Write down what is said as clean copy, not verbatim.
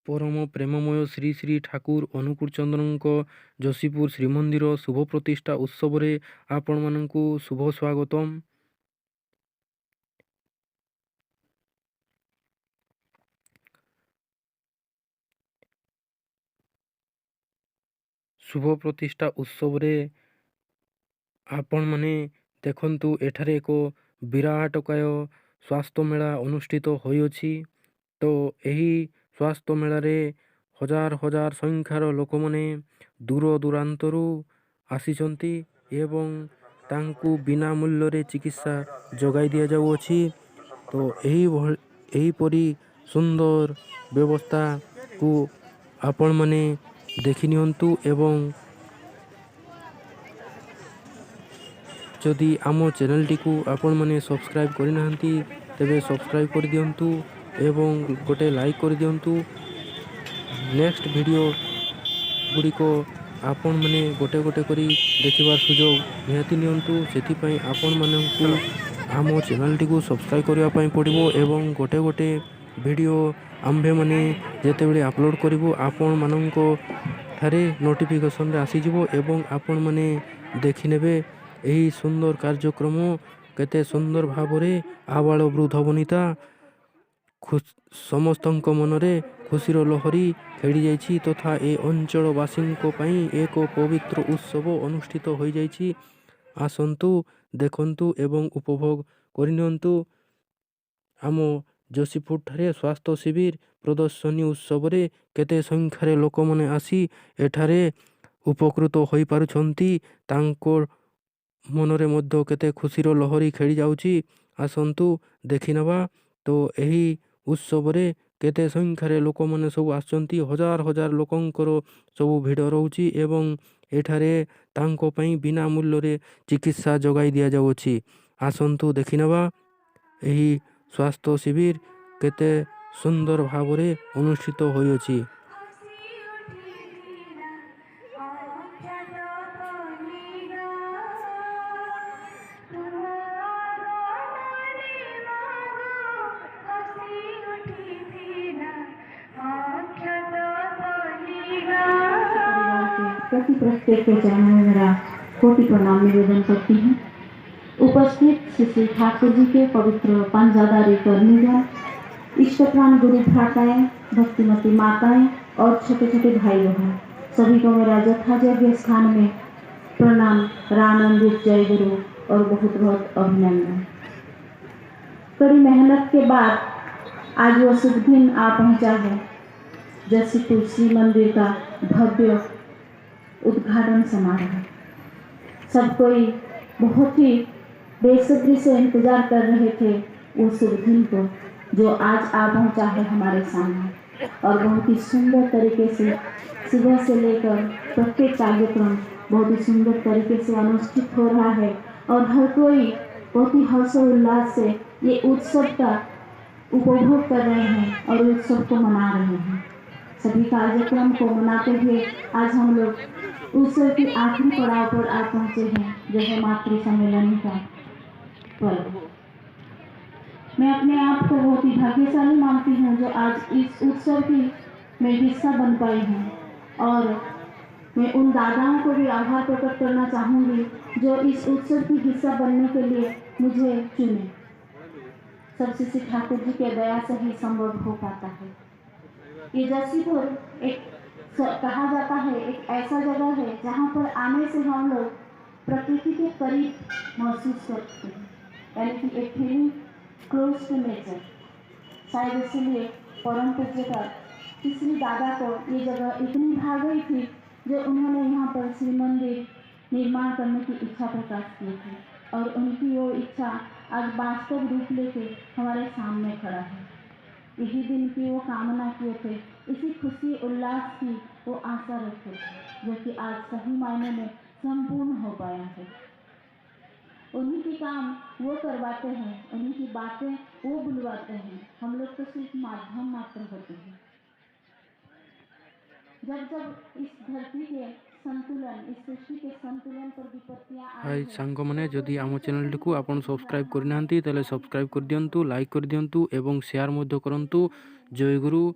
परम प्रेममय श्री श्री ठाकुर अनुकूल चंद्रଙ୍କ जोशीपुर श्रीमंदिर शुभ प्रतिष्ठा उत्सव रे आपण मानकु शुभ स्वागतम। शुभ प्रतिष्ठा उत्सव रे आपण माने देखंतु एठारे एक विराटकाय स्वास्थ्य मेला अनुष्ठित होइछि। तो एही स्वास्थ्य मेला रे हजार हजार संख्यार लोक माने दूर दूरांतरू आसीचंती एवं तांकु बिना मूल्य रे चिकित्सा जोगाई दिया जाउछि। तो एही परी सुंदर व्यवस्था को आपण माने देखि नियंतु एवं जदि आम चैनल टी को आपण माने सब्सक्राइब करि नाहंती तेबे सब्सक्राइब कर दियंतु एवं गोटे लाइक कर दियंतु। नेक्स्ट वीडियो गुडी को आपण माने गोटे गोटे करी देखिबार सुजोग निहाती नियंतु। सेति पई आपण माननकु आम चैनल टी को सब्सक्राइब करिया पई पड़िबो एवं गोटे गोटे वीडियो आम्भे माने जेते बेले अपलोड करिवो आपण माननको थारे नोटिफिकेशन रे आसी जिवो एवं आपण माने देखि नेबे एही सुंदर कार्यक्रम केते सुंदर भावरे आबाल वृद्ध वनिता समस्तଙ୍କ मनरे खुशीर लहरी खेड़ी जाइछि तथा ए अंचलवासीଙ୍କ ପାଇଁ एक पवित्र उत्सव अनुष्ठित होई जाइछि। आसंतु देखंतु एवं उपभोग करिनियंतु। आम जोशीपुर ठारे स्वास्थ्य शिविर प्रदर्शनी उत्सव रे केते संख्यारे लोक माने आसी एठारे उपकृत होई पारुछंती। तांको मनरे मध्य केते खुशीर लहरी खेड़ी जाउछि। आसंतु देखिनबा। तो एही उत्सव रे केते संख्यारे लोक माने सब आछंती हजार हजार लोकंकर सब भिड़ रहउछि एवं एठारे तांको पई बिना मूल्य रे चिकित्सा जोगाई दिया जाउछि। आसंतु देखिनबा एही स्वास्थ्य शिविर केते सुंदर भावरे अनुष्ठित होइछि। प्रति प्रत्येक के चरणों में मेरा कोटि प्रणाम निवेदन करती हूँ। उपस्थित श्री श्री ठाकुर जी के पवित्र पंजादारी कर्मीगण, इष्ट प्राण गुरु भ्राताएं, भक्तिमती माताएं और छोटे छोटे भाई बहन सभी को मेरा यथायोग्य स्थान में प्रणाम, रामानंदित जय गुरु और बहुत बहुत अभिनंदन। कड़ी मेहनत के बाद आज वो शुभ दिन आ पहुँचा है। जोशीपुर श्री मंदिर का भव्य उद्घाटन समारोह सब कोई बहुत ही बेसब्री से इंतजार कर रहे थे वो शुभ दिन को, जो आज आ पहुंचा है हमारे सामने। और बहुत ही सुंदर तरीके से सुबह से लेकर प्रत्येक कार्यक्रम बहुत ही सुंदर तरीके से अनुष्ठित हो रहा है और हर कोई बहुत ही हर्षोल्लास से ये उत्सव का उपभोग कर रहे हैं और उत्सव को मना रहे हैं। सभी कार्यक्रम को मनाते हुए आज हम लोग उत्सव की आखिरी पड़ाव पर आ पहुंचे हैं, जो है मातृ सम्मेलन का पर्व। मैं अपने आप को बहुत ही भाग्यशाली मानती हूँ जो आज इस उत्सव की मैं हिस्सा बन पाई हूँ। और मैं उन दादाओं को भी आभार प्रकट करना चाहूँगी जो इस उत्सव की हिस्सा बनने के लिए मुझे चुने। सब श्री ठाकुर जी के दया से ही संभव हो पाता है। ये जोशीपुर एक कहा जाता है एक ऐसा जगह है जहाँ पर आने से हम लोग प्रकृति के करीब महसूस करते हैं, यानी कि एक फीलिंग क्लोज टू नेचर। शायद इसलिए परम पूज्यपाद श्री दादा को ये जगह इतनी भा गई थी जो उन्होंने यहाँ पर श्री मंदिर निर्माण करने की इच्छा प्रकाश की थी और उनकी वो इच्छा आज वास्तव रूप लेके हमारे सामने खड़ा है। यही दिन की वो कामना किए थे, इसी खुशी उल्लास की वो आशा रखे थे, जो कि आज सही मायने में संपूर्ण हो पाया है। उन्हीं के काम वो करवाते हैं, उन्हीं की बातें वो बुलवाते हैं, हम लोग तो सिर्फ माध्यम मात्र होते हैं। जब जब इस धरती के संतुलन, इस सृष्टि के संतुलन पर विपत्तियां हाय सांग माने जदि आम चैनल टी को आपण सब्सक्राइब करना ताले सब्सक्राइब कर दियंतु, लाइक कर दियंतु एवं शेयर मध्य करंतु। जय गुरु।